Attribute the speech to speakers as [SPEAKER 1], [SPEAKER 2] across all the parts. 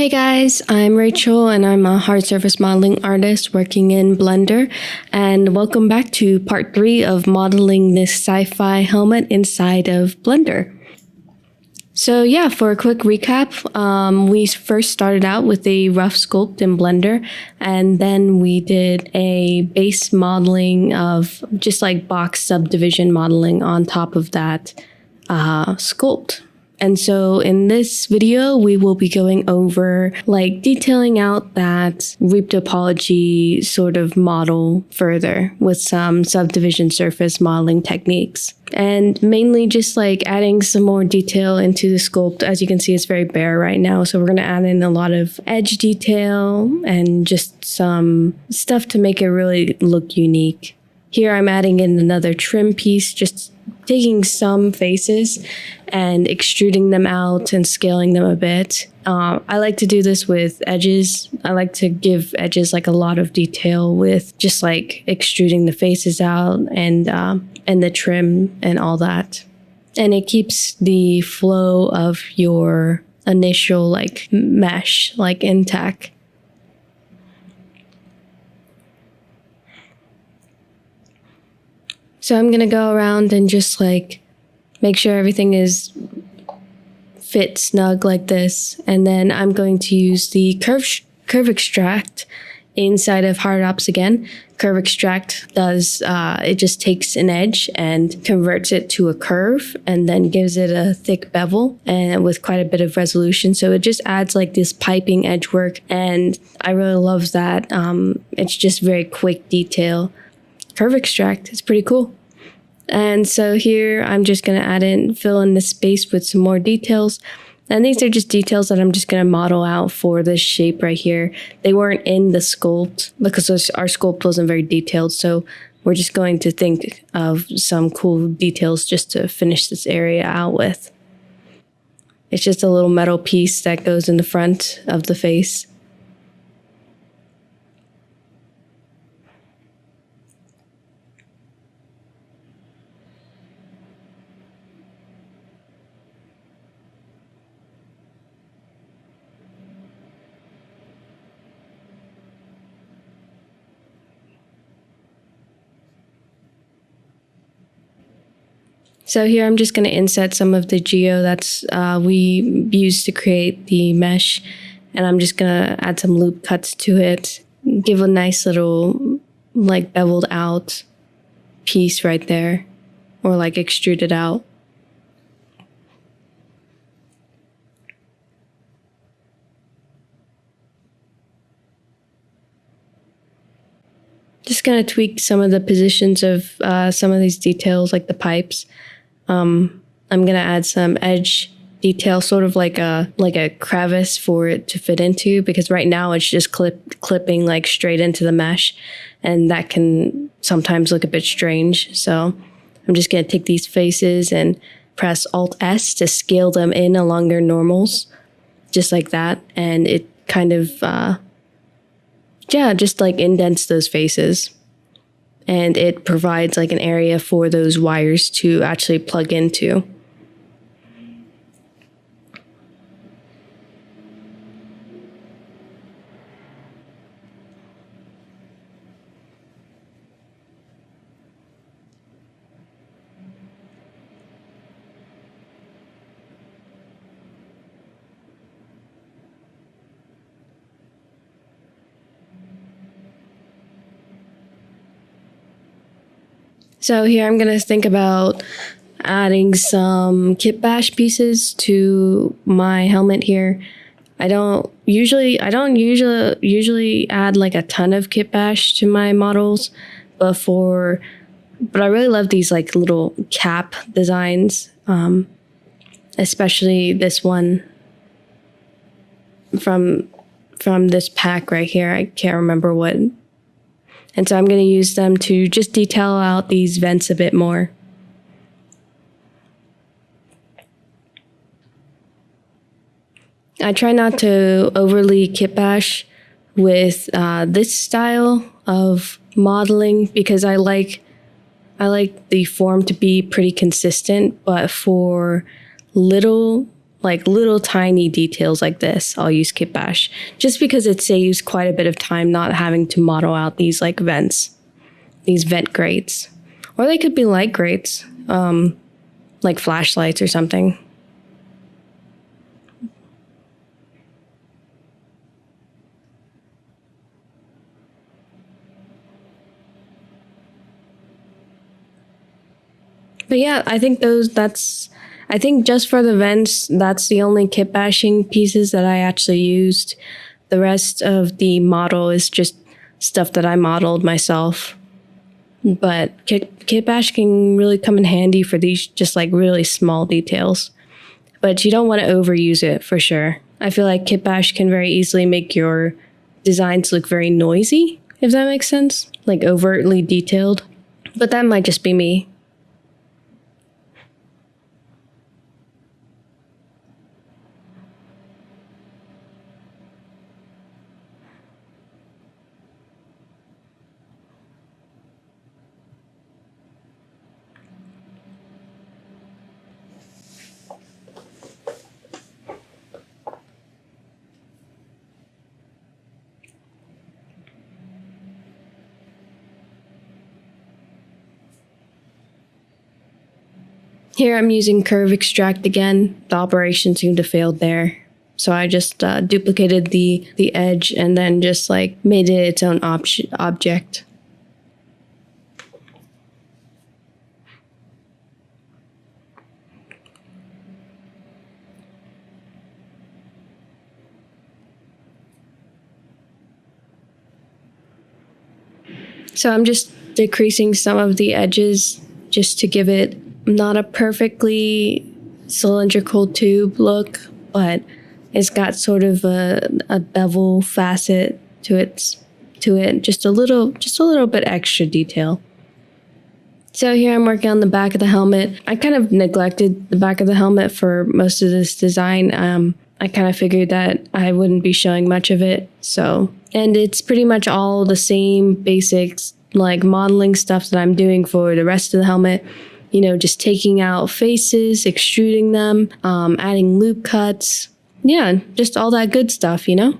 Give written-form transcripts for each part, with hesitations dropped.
[SPEAKER 1] Hey guys, I'm Rachel and I'm a hard surface modeling artist working in Blender, and welcome back to part 3 of modeling this sci-fi helmet inside of Blender. So yeah, for a quick recap, we first started out with a rough sculpt in Blender, and then we did a base modeling of just like box subdivision modeling on top of that sculpt. And so in this video, we will be going over like detailing out that reap topology sort of model further with some subdivision surface modeling techniques. And mainly just like adding some more detail into the sculpt. As you can see, it's very bare right now. So we're going to add in a lot of edge detail and just some stuff to make it really look unique. Here I'm adding in another trim piece, just taking some faces and extruding them out and scaling them a bit. I like to do this with edges. I like to give edges like a lot of detail with just like extruding the faces out and the trim and all that. And it keeps the flow of your initial like mesh like intact. So I'm gonna go around and just like make sure everything is fit snug like this. And then I'm going to use the curve extract inside of hard ops again. Curve extract does, it just takes an edge and converts it to a curve and then gives it a thick bevel and with quite a bit of resolution. So it just adds like this piping edge work. And I really love that. It's just very quick detail. Curve extract, it's pretty cool. And so here I'm just going to fill in the space with some more details. And these are just details that I'm just going to model out for this shape right here. They weren't in the sculpt because our sculpt wasn't very detailed. So we're just going to think of some cool details just to finish this area out with. It's just a little metal piece that goes in the front of the face. So here I'm just going to inset some of the geo that's we used to create the mesh, and I'm just going to add some loop cuts to it, give a nice little like beveled out piece right there, or like extruded out. Just going to tweak some of the positions of some of these details like the pipes. I'm going to add some edge detail, sort of like a crevice for it to fit into, because right now it's just clipping like straight into the mesh, and that can sometimes look a bit strange. So I'm just going to take these faces and press Alt-S to scale them in along their normals, just like that. And it kind of, just like indents those faces. And it provides like an area for those wires to actually plug into. So here I'm going to think about adding some Kitbash pieces to my helmet here. I don't usually add like a ton of Kitbash to my models, but I really love these like little cap designs, especially this one from this pack right here. I can't remember what. And so I'm going to use them to just detail out these vents a bit more. I try not to overly kitbash with this style of modeling because I like the form to be pretty consistent, but for little like little tiny details like this, I'll use Kitbash just because it saves quite a bit of time not having to model out these like vents, these vent grates, or they could be light grates, like flashlights or something. But yeah, I think I think just for the vents, that's the only kit bashing pieces that I actually used. The rest of the model is just stuff that I modeled myself. But kit bash can really come in handy for these just like really small details. But you don't want to overuse it for sure. I feel like Kitbash can very easily make your designs look very noisy, if that makes sense, like overtly detailed. But that might just be me. Here I'm using curve extract again. The operation seemed to fail there. So I just duplicated the edge and then just like made it its own object. So I'm just decreasing some of the edges just to give it not a perfectly cylindrical tube look, but it's got sort of a bevel facet to it, just a little bit extra detail. So here I'm working on the back of the helmet. I kind of neglected the back of the helmet for most of this design. I kind of figured that I wouldn't be showing much of it. And it's pretty much all the same basics, like modeling stuff that I'm doing for the rest of the helmet. You know, just taking out faces, extruding them, adding loop cuts. Yeah, just all that good stuff, you know?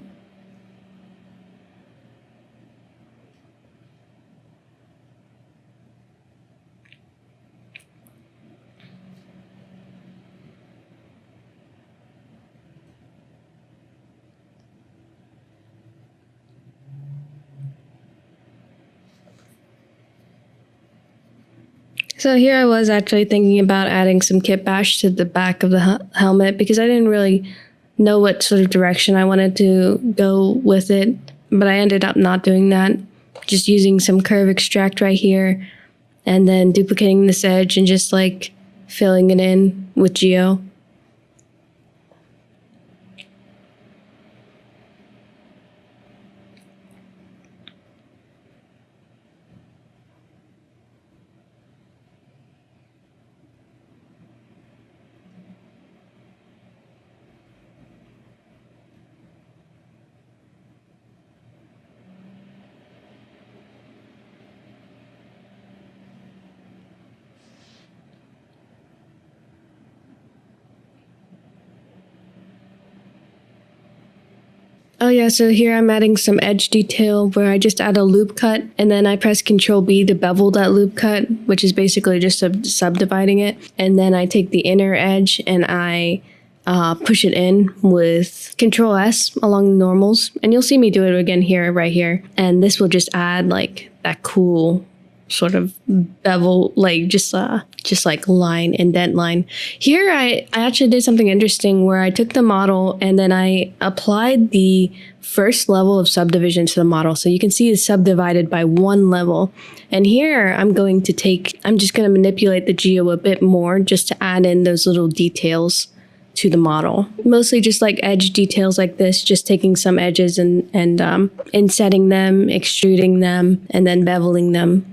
[SPEAKER 1] So here I was actually thinking about adding some kit bash to the back of the helmet because I didn't really know what sort of direction I wanted to go with it, but I ended up not doing that. Just using some curve extract right here and then duplicating this edge and just like filling it in with geo. Oh yeah, so here I'm adding some edge detail where I just add a loop cut and then I press Control B to bevel that loop cut, which is basically just subdividing it. And then I take the inner edge and I push it in with Control S along the normals. And you'll see me do it again here, right here. And this will just add like that cool sort of bevel, like just like line, indent line. Here I actually did something interesting where I took the model and then I applied the first level of subdivision to the model. So you can see it's subdivided by one level. And here I'm just going to manipulate the geo a bit more just to add in those little details to the model. Mostly just like edge details like this, just taking some edges and insetting them, extruding them, and then beveling them.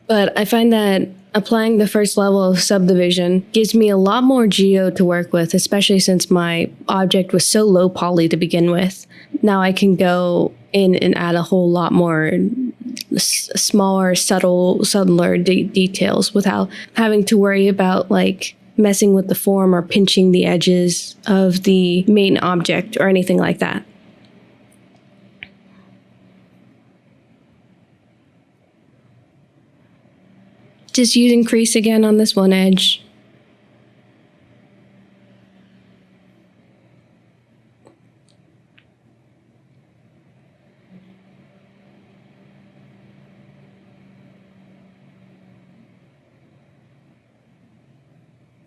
[SPEAKER 1] But I find that applying the first level of subdivision gives me a lot more geo to work with, especially since my object was so low poly to begin with. Now I can go in and add a whole lot more smaller, subtler details without having to worry about like messing with the form or pinching the edges of the main object or anything like that. Just using crease again on this one edge.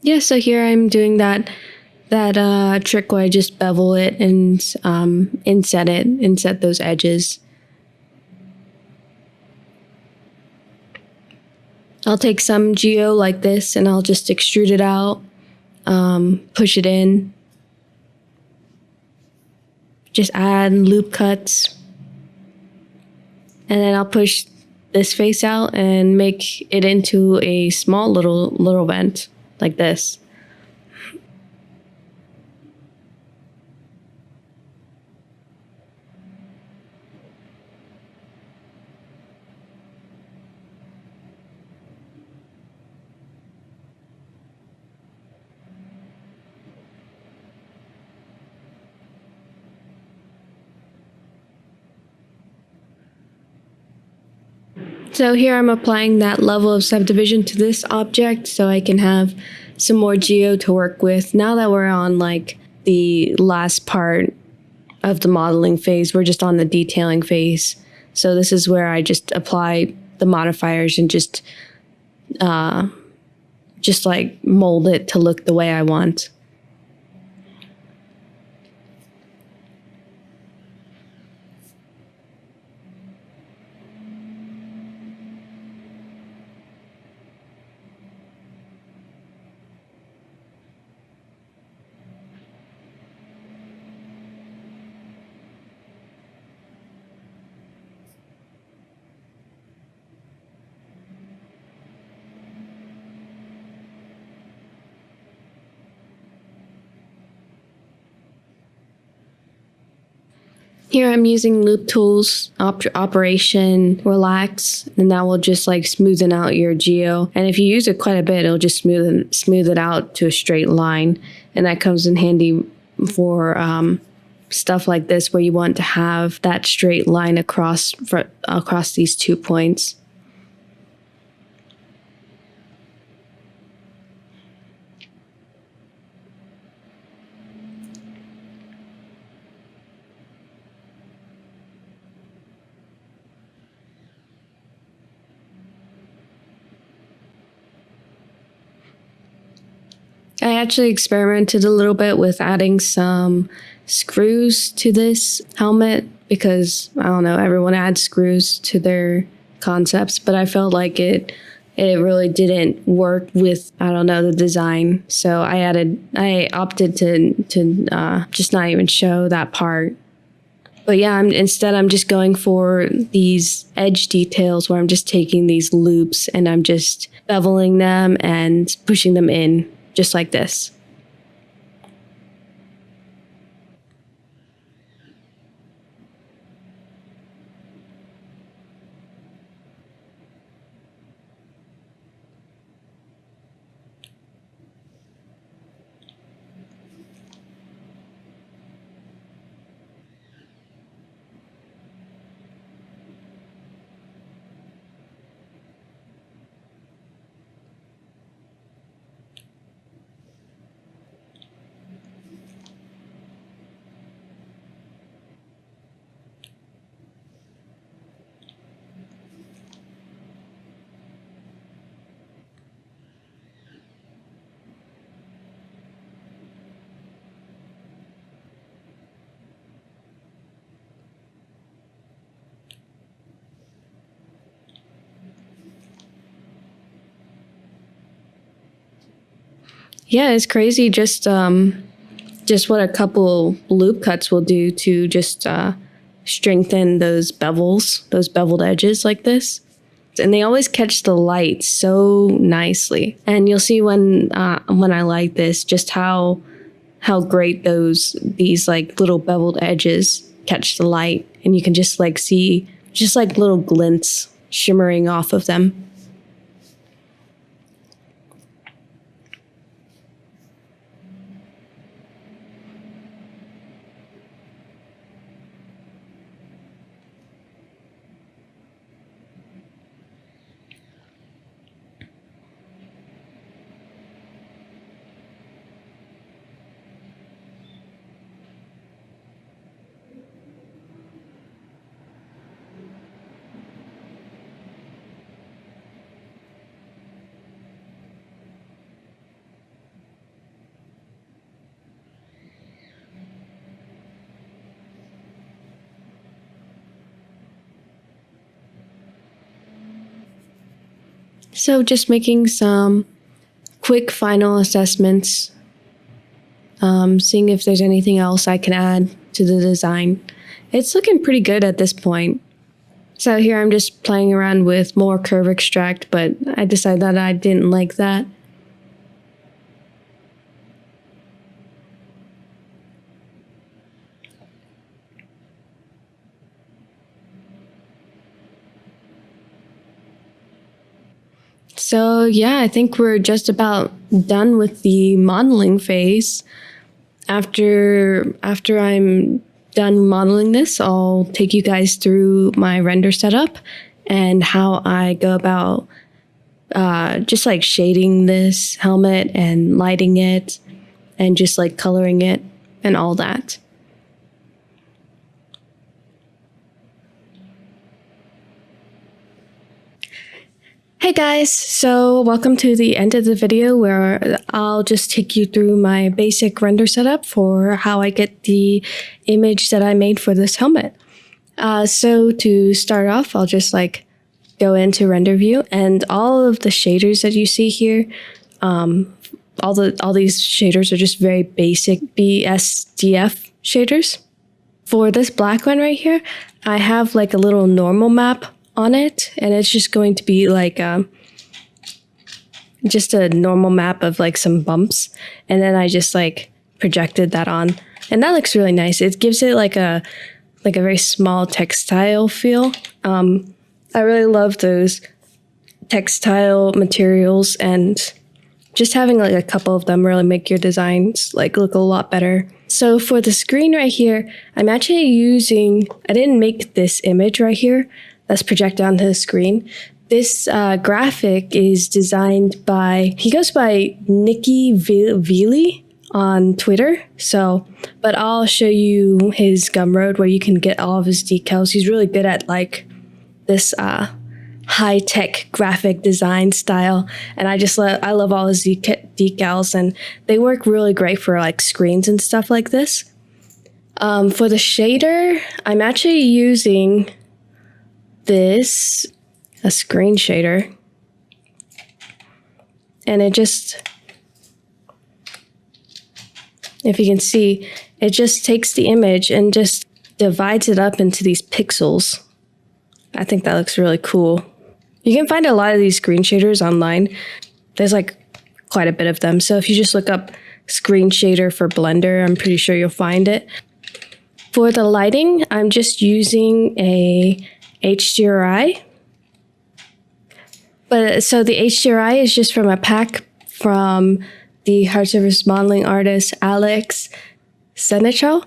[SPEAKER 1] Yeah, so here I'm doing that trick where I just bevel it and inset those edges. I'll take some geo like this and I'll just extrude it out, push it in, just add loop cuts, and then I'll push this face out and make it into a small little vent like this. So here I'm applying that level of subdivision to this object so I can have some more geo to work with. Now that we're on like the last part of the modeling phase, we're just on the detailing phase. So this is where I just apply the modifiers and just like mold it to look the way I want. Here I'm using loop tools, operation, relax, and that will just like smoothen out your geo. And if you use it quite a bit, it'll just smooth it out to a straight line. And that comes in handy for stuff like this where you want to have that straight line across these 2 points. I actually experimented a little bit with adding some screws to this helmet because, I don't know, everyone adds screws to their concepts, but I felt like it really didn't work with, I don't know, the design. So I opted to just not even show that part. But yeah, instead I'm just going for these edge details where I'm just taking these loops and I'm just beveling them and pushing them in. Just like this. Yeah, it's crazy just what a couple loop cuts will do to just strengthen those beveled edges like this. And they always catch the light so nicely. And you'll see when I light this just how great these like little beveled edges catch the light, and you can just like see just like little glints shimmering off of them. So just making some quick final assessments, seeing if there's anything else I can add to the design. It's looking pretty good at this point. So here I'm just playing around with more curve extract, but I decided that I didn't like that. So yeah, I think we're just about done with the modeling phase. After I'm done modeling this, I'll take you guys through my render setup and how I go about just like shading this helmet and lighting it and just like coloring it and all that. Hey guys, so welcome to the end of the video where I'll just take you through my basic render setup for how I get the image that I made for this helmet. So to start off, I'll just like go into render view, and all of the shaders that you see here, all these shaders are just very basic BSDF shaders. For this black one right here, I have like a little normal map on it, and it's just going to be like just a normal map of like some bumps, and then I just like projected that on, and that looks really nice. It gives it like a very small textile feel. I really love those textile materials, and just having like a couple of them really make your designs like look a lot better. So for the screen right here, I'm actually I didn't make this image right here that's projected onto the screen. This graphic is designed by, he goes by Nicky Vili on Twitter. But I'll show you his Gumroad where you can get all of his decals. He's really good at like this high-tech graphic design style. And I love all his decals, and they work really great for like screens and stuff like this. For the shader, I'm actually using a screen shader, and it just, if you can see, it just takes the image and just divides it up into these pixels. I think that looks really cool. You can find a lot of these screen shaders online. There's like quite a bit of them. So if you just look up screen shader for Blender, I'm pretty sure you'll find it. For the lighting, I'm just using a HDRI. So the HDRI is just from a pack from the hard surface modeling artist Alex Seneschal,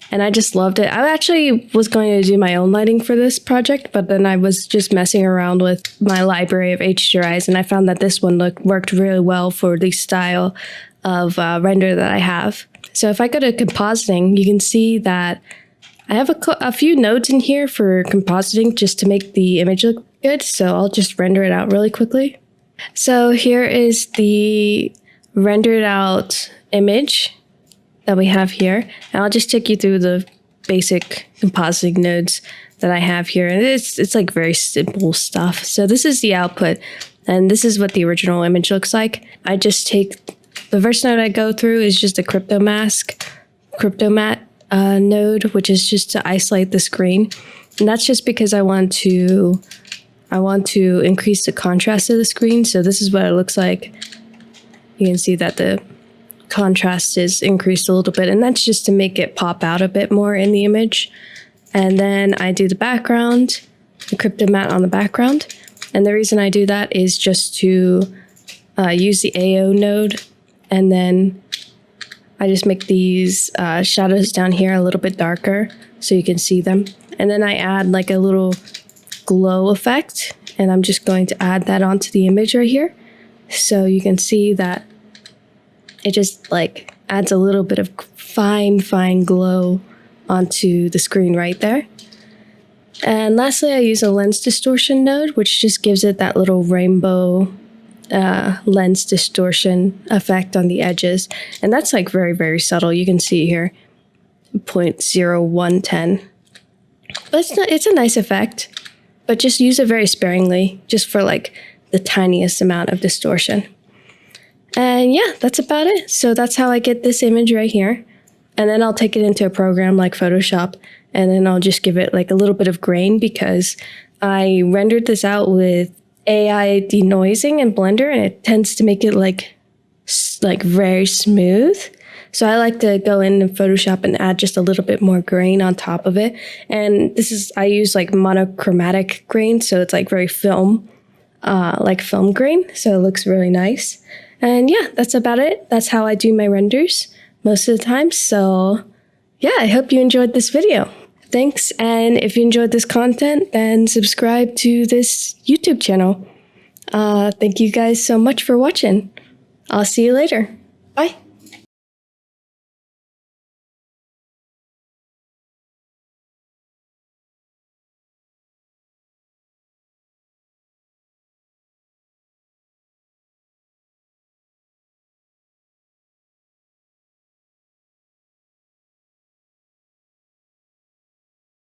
[SPEAKER 1] and I just loved it. I actually was going to do my own lighting for this project, but then I was just messing around with my library of HDRIs, and I found that this one worked really well for the style of render that I have. So if I go to compositing, you can see that I have a few nodes in here for compositing just to make the image look good, so I'll just render it out really quickly. So here is the rendered out image that we have here, and I'll just take you through the basic compositing nodes that I have here, and it's like very simple stuff. So this is the output, and this is what the original image looks like. I just take the first node I go through is just a crypto matte node, which is just to isolate the screen, and that's just because I want to increase the contrast of the screen. So this is what it looks like. You can see that the contrast is increased a little bit, and that's just to make it pop out a bit more in the image. And then I do the background, the crypto matte on the background, and the reason I do that is just to use the AO node, and then I just make these shadows down here a little bit darker so you can see them. And then I add like a little glow effect, and I'm just going to add that onto the image right here. So you can see that it just like adds a little bit of fine glow onto the screen right there. And lastly, I use a lens distortion node, which just gives it that little rainbow lens distortion effect on the edges, and that's like very subtle. You can see here 0.0110, but it's a nice effect, but just use it very sparingly, just for like the tiniest amount of distortion. And yeah, that's about it. So that's how I get this image right here. And then I'll take it into a program like Photoshop, and then I'll just give it like a little bit of grain because I rendered this out with AI denoising in Blender, and it tends to make it like very smooth. So I like to go in Photoshop and add just a little bit more grain on top of it. And I use like monochromatic grain, so it's like very film grain. So it looks really nice. And yeah, that's about it. That's how I do my renders most of the time. So yeah, I hope you enjoyed this video. Thanks. And if you enjoyed this content, then subscribe to this YouTube channel. Thank you guys so much for watching. I'll see you later. Bye.